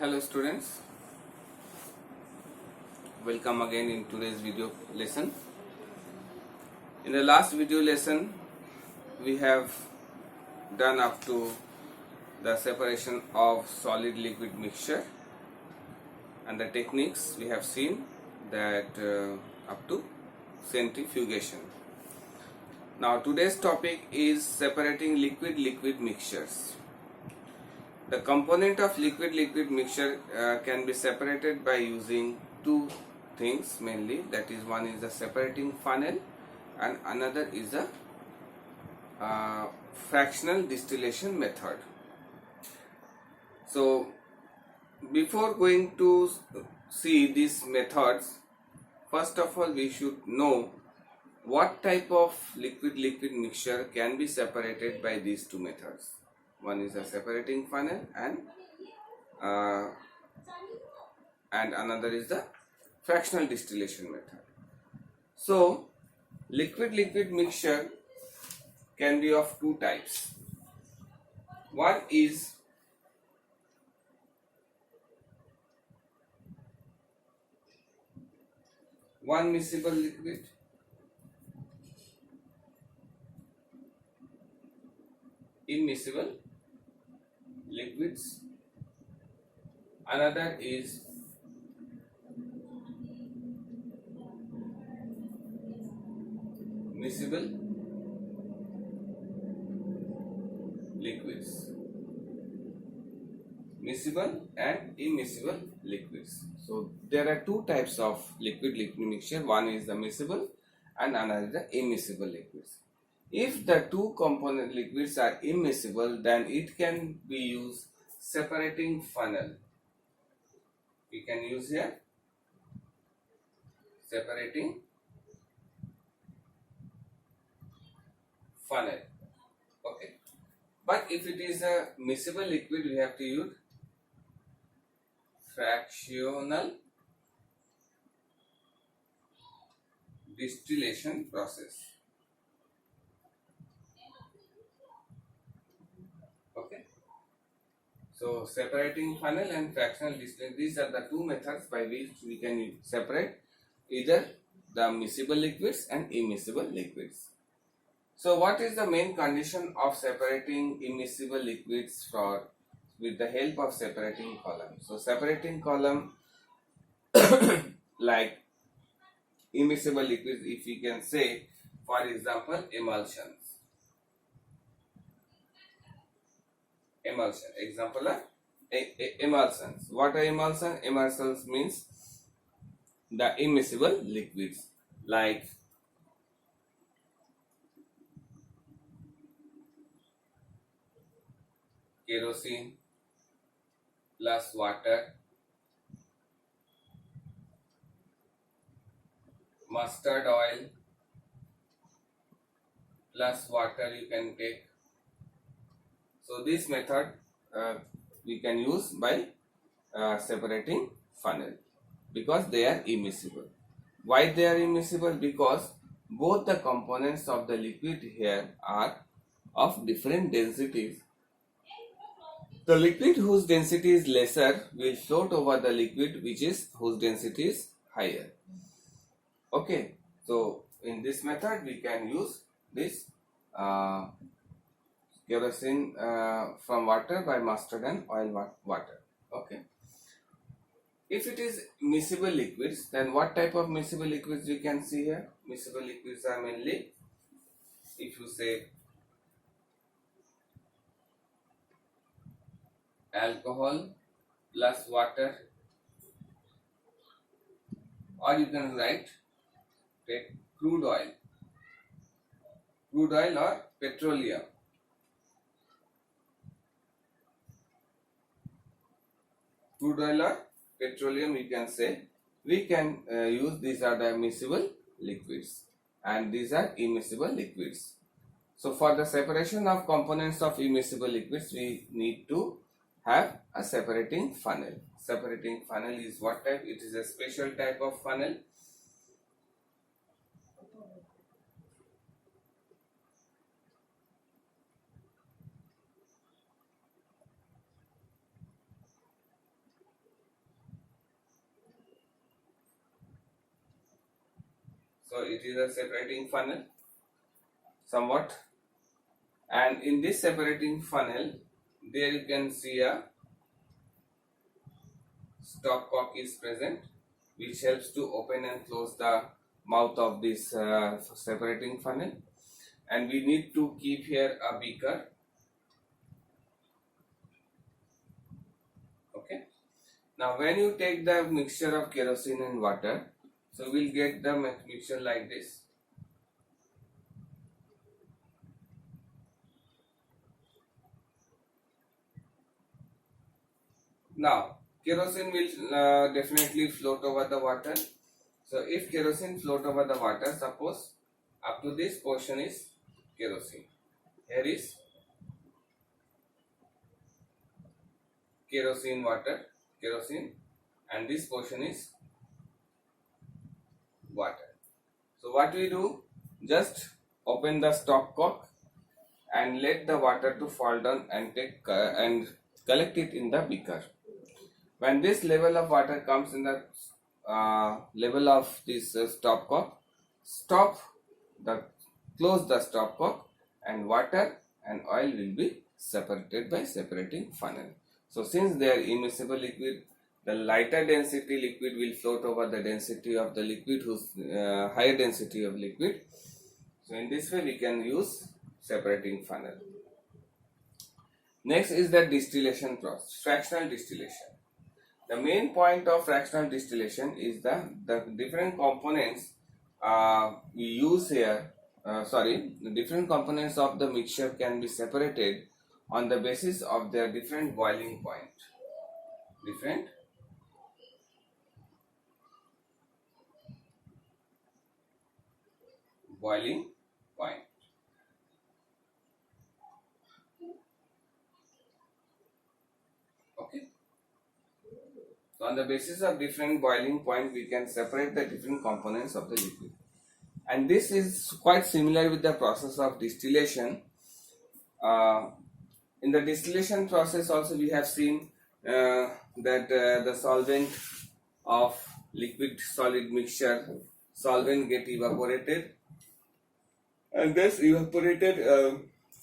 Hello students, welcome again in today's video lesson. In the last video lesson we have done up to the separation of solid liquid mixture and the techniques. We have seen that up to centrifugation. Now today's topic is separating liquid mixtures. The component of liquid mixture can be separated by using two things mainly, that is, one is the separating funnel and another is the fractional distillation method. So before going to see these methods, first of all we should know what type of liquid mixture can be separated by these two methods. One is a separating funnel and another is the fractional distillation method. So liquid mixture can be of two types. One is one miscible liquid, immiscible liquids. Another is miscible liquids. Miscible and immiscible liquids. So there are two types of liquid mixture. One is the miscible and another is the immiscible liquids. If the two component liquids are immiscible, then it can be used separating funnel. We can use here separating funnel. Okay. But if it is a miscible liquid, we have to use fractional distillation process. Okay. So separating funnel and fractional distillation, these are the two methods by which we can separate either the miscible liquids and immiscible liquids. So what is the main condition of separating immiscible liquids with the help of separating column? So separating column like immiscible liquids, if we can say, for example, emulsions. Example of emulsions. What are emulsions? Emulsions means the immiscible liquids like kerosene plus water, mustard oil plus water you can take. So this method we can use by separating funnel because they are immiscible. Why they are immiscible? Because both the components of the liquid here are of different densities. The liquid whose density is lesser will float over the liquid whose density is higher. Okay, so in this method we can use this kerosene from water by mustard and oil water. Okay. If it is miscible liquids, then what type of miscible liquids we can see here? Miscible liquids are mainly, if you say, alcohol plus water, or you can write take crude oil or petroleum. Crude oil or petroleum, you can say, we can use. These are the miscible liquids and these are immiscible liquids. So for the separation of components of immiscible liquids, we need to have a separating funnel. Separating funnel is what type? It is a special type of funnel. So it is a separating funnel somewhat, and in this separating funnel there you can see a stopcock is present, which helps to open and close the mouth of this separating funnel. And we need to keep here a beaker. Okay, now when you take the mixture of kerosene and water, so we'll get the mixture like this. Now kerosene will definitely float over the water. So if kerosene float over the water, suppose up to this portion is kerosene, here is kerosene water, kerosene, and this portion is water. So what we do, just open the stopcock and let the water to fall down and take and collect it in the beaker. When this level of water comes in the level of this stopcock, close the stopcock, and water and oil will be separated by separating funnel. So since they are immiscible liquid, the lighter density liquid will float over the density of the liquid whose higher density of liquid. So in this way we can use separating funnel. Next is the distillation process, fractional distillation. The main point of fractional distillation is the different components we use here. The different components of the mixture can be separated on the basis of their different boiling point. Different boiling point. Okay. So on the basis of different boiling point, we can separate the different components of the liquid. And this is quite similar with the process of distillation. In the distillation process also we have seen that the solvent of liquid solid mixture, solvent get evaporated, and this evaporated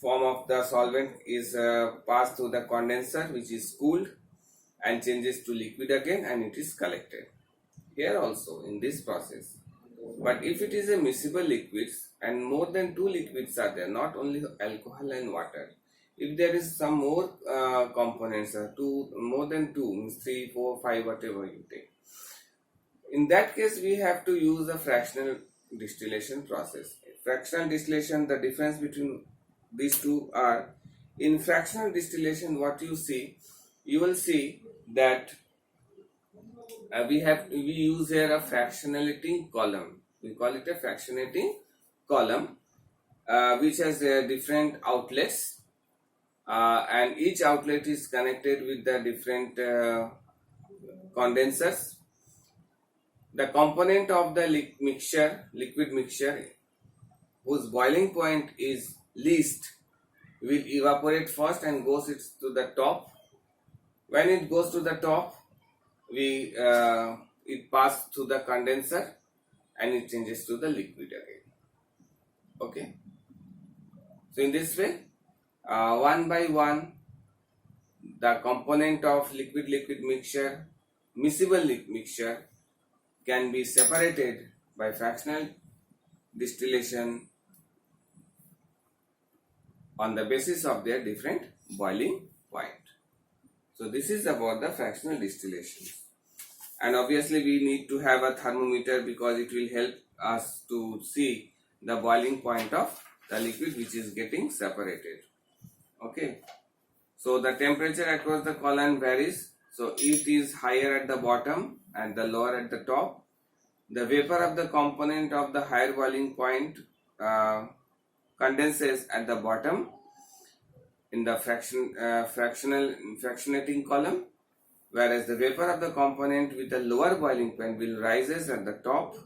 form of the solvent is passed through the condenser, which is cooled and changes to liquid again, and it is collected. Here also in this process. But if it is a miscible liquids and more than two liquids are there, not only alcohol and water, if there is some more components, more than two, means 3, 4, 5, whatever you take, in that case we have to use a fractional distillation process. Fractional distillation, the difference between these two are, in fractional distillation what you will see that we use here a fractionating column. We call it a fractionating column, which has different outlets, and each outlet is connected with the different condensers. The component of the liquid mixture, whose boiling point is least, will evaporate first and goes to the top. When it goes to the top, it passes through the condenser and it changes to the liquid again. Okay. So in this way, one by one, the component of liquid mixture, miscible mixture, can be separated by fractional distillation on the basis of their different boiling point. So this is about the fractional distillation. And obviously we need to have a thermometer because it will help us to see the boiling point of the liquid which is getting separated. Okay. So the temperature across the column varies. So it is higher at the bottom and the lower at the top. The vapor of the component of the higher boiling point condenses at the bottom in the fractionating column, whereas the vapor of the component with the lower boiling point will rises at the top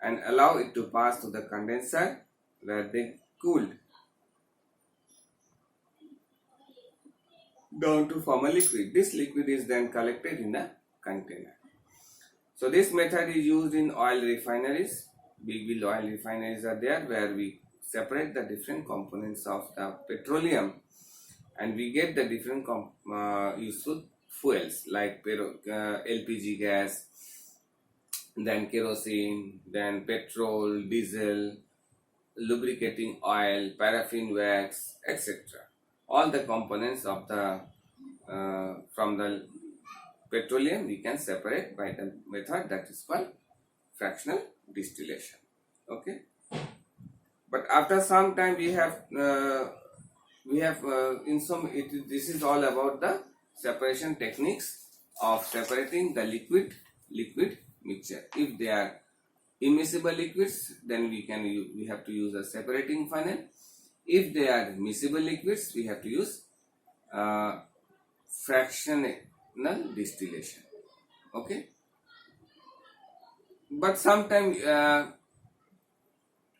and allow it to pass to the condenser where they cooled down to form a liquid. This liquid is then collected in a container. So this method is used in oil refineries big oil refineries are there where we separate the different components of the petroleum and we get the different useful fuels like LPG gas, then kerosene, then petrol, diesel, lubricating oil, paraffin wax, etc. All the components of the from the petroleum we can separate by the method that is called fractional distillation. Okay, but after some time we have this is all about the separation techniques of separating the liquid mixture. If they are immiscible liquids, then we have to use a separating funnel. If they are miscible liquids, we have to use fractional distillation. Okay, but sometimes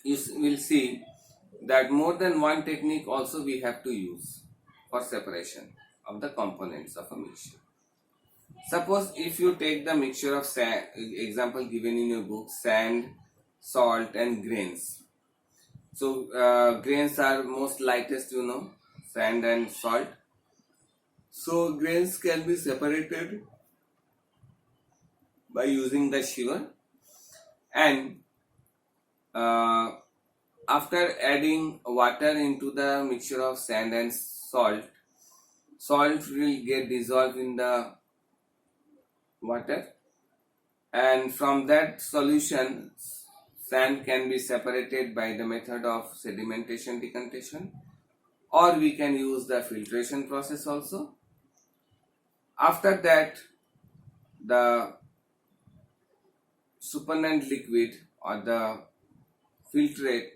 you will see that more than one technique also we have to use for separation of the components of a mixture. Suppose if you take the mixture of sand, example given in your book, sand, salt and grains. So grains are most lightest, sand and salt. So grains can be separated by using the shiver, and after adding water into the mixture of sand and salt will get dissolved in the water, and from that solution sand can be separated by the method of sedimentation decantation, or we can use the filtration process also. After that, the supernatant liquid or the filtrate,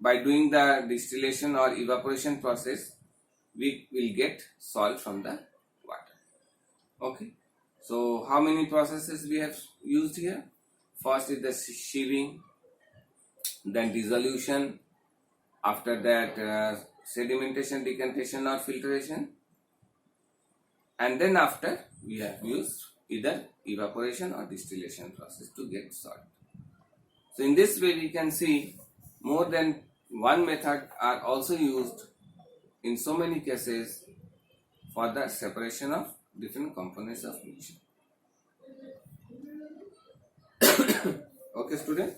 by doing the distillation or evaporation process, we will get salt from the water. Okay, so how many processes we have used here? First is the sieving, then dissolution, after that sedimentation, decantation or filtration, and then after we have used either evaporation or distillation process to get salt. So in this way we can see more than one method are also used in so many cases for the separation of different components of mixture. Okay, student?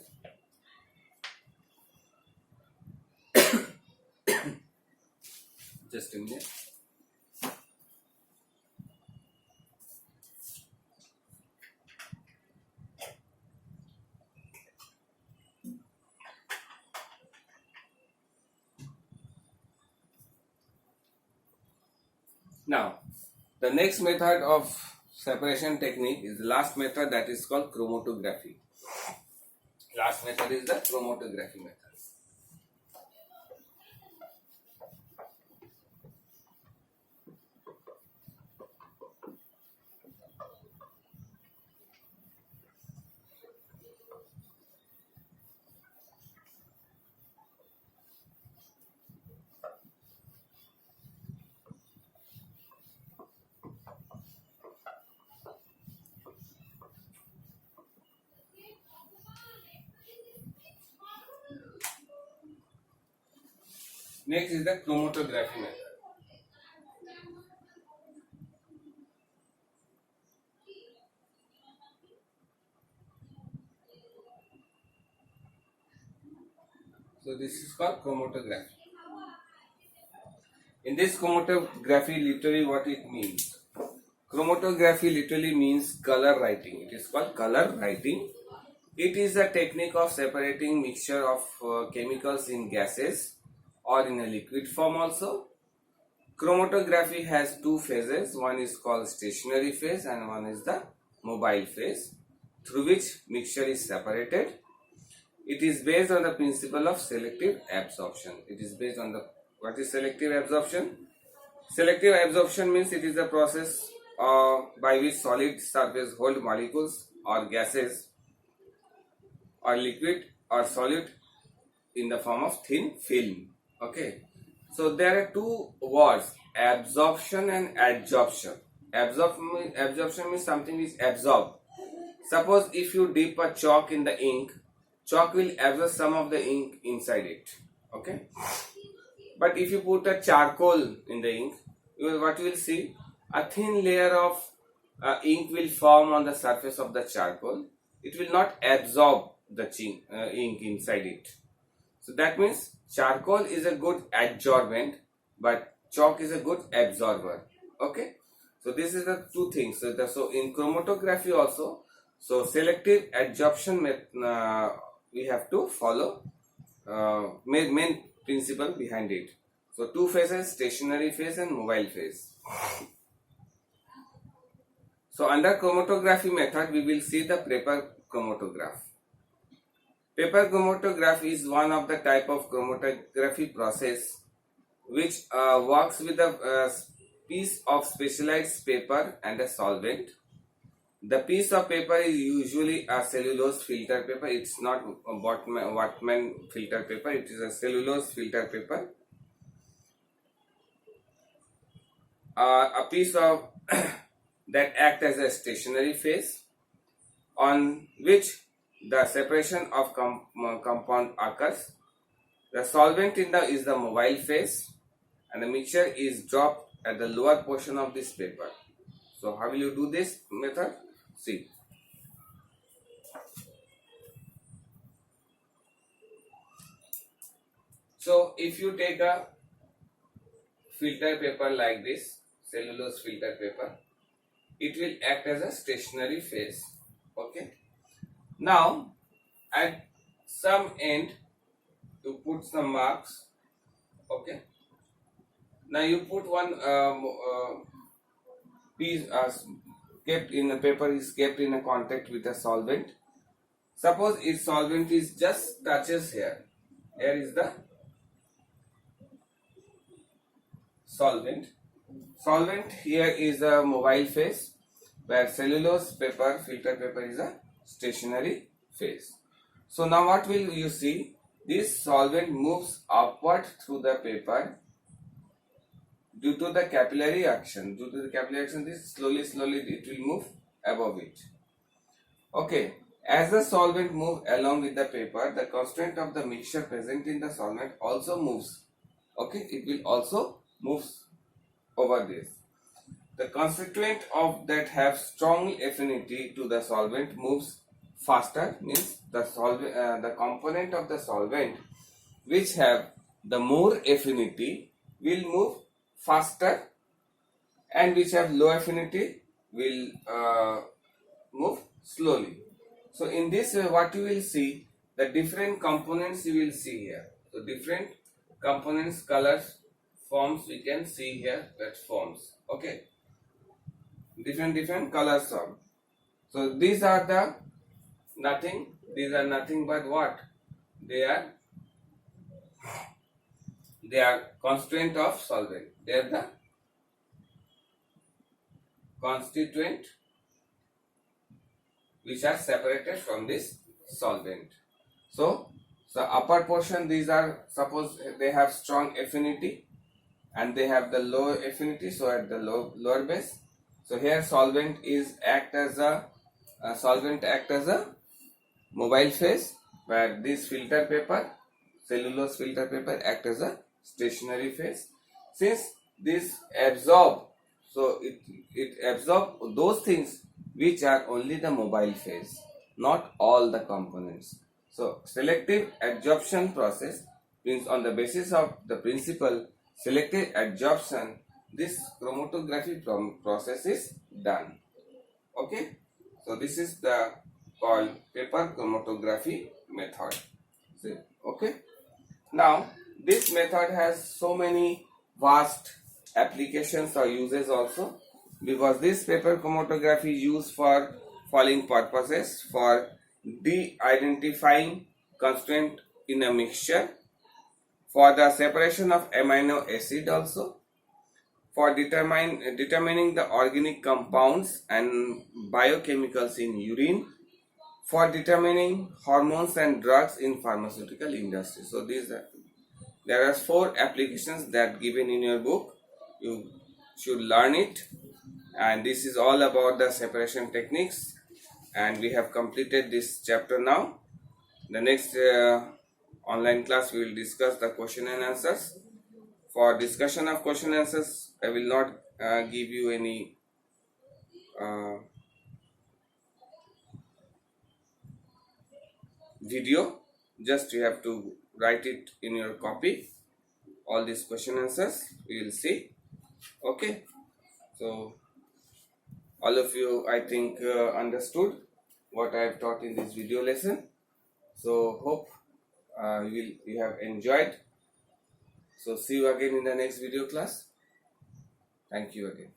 Just a minute. Now, the next method of separation technique is the last method, that is called chromatography. Last method is the chromatography method. Next is the chromatography method. So this is called chromatography. In this chromatography, literally what it means? Chromatography literally means color writing. It is called color writing. It is a technique of separating mixture of chemicals in gases or in a liquid form also. Chromatography has two phases. One is called stationary phase and one is the mobile phase, through which mixture is separated. It is based on the principle of selective absorption. It is based on the, what is selective absorption? Selective absorption means it is a process by which solid surface hold molecules or gases or liquid or solid in the form of thin film. Okay, so there are two words, absorption and adsorption. Absorption means something is absorbed. Suppose if you dip a chalk in the ink, chalk will absorb some of the ink inside it. Okay. But if you put a charcoal in the ink, what you will see, a thin layer of ink will form on the surface of the charcoal. It will not absorb the ink inside it. So that means charcoal is a good adsorbent, but chalk is a good absorber. Okay. So this is the two things. So in chromatography also, so selective adsorption we have to follow main principle behind it. So two phases, stationary phase and mobile phase. So under chromatography method, we will see the paper chromatograph. Paper chromatograph is one of the type of chromatography process which works with a piece of specialized paper and a solvent. The piece of paper is usually a cellulose filter paper. It's not a Whatman filter paper. It is a cellulose filter paper. A piece of that act as a stationary phase on which the separation of compound occurs. The solvent is the mobile phase, and the mixture is dropped at the lower portion of this paper. So how will you do this method? See. So if you take a filter paper like this, cellulose filter paper, it will act as a stationary phase. Okay. Now at some end you put some marks. Okay. Now you put one piece kept in the paper is kept in a contact with a solvent. Suppose its solvent is just touches here. Here is the solvent. Solvent here is a mobile phase, where cellulose paper, filter paper is a stationary phase. So now what will you see? This solvent moves upward through the paper due to the capillary action. Due to the capillary action, this slowly it will move above it. Okay. As the solvent moves along with the paper, the constituent of the mixture present in the solvent also moves. Okay. It will also move over this. The constituent of that have strong affinity to the solvent moves faster, means the component of the solvent which have the more affinity will move faster, and which have low affinity will move slowly. So in this way, what you will see, the different components you will see here. So different components, colors, forms we can see here, that forms. Okay. Different colors of. So these are nothing but what? They are constituent of solvent. They are the constituent which are separated from this solvent. So upper portion, these are, suppose they have strong affinity and they have the low affinity, so at the lower base. So here solvent act as a mobile phase, where this filter paper, cellulose filter paper, act as a stationary phase. Since this absorb, so it absorb those things which are only the mobile phase, not all the components. So selective adsorption process means on the basis of the principle selective adsorption, this chromatography process is done. Okay. So this is the called paper chromatography method. Okay. Now this method has so many vast applications or uses also, because this paper chromatography is used for following purposes: for de-identifying constituent in a mixture, for the separation of amino acid also, for determining the organic compounds and biochemicals in urine, for determining hormones and drugs in pharmaceutical industry. So there are 4 applications that given in your book. You should learn it, and this is all about the separation techniques. and we have completed this chapter now. The next online class we will discuss the question and answers. For discussion of question and answers, I will not give you any video. Just you have to write it in your copy. All these question answers we will see. Okay, so all of you, I think, understood what I have taught in this video lesson. So hope you have enjoyed. So see you again in the next video class. Thank you again.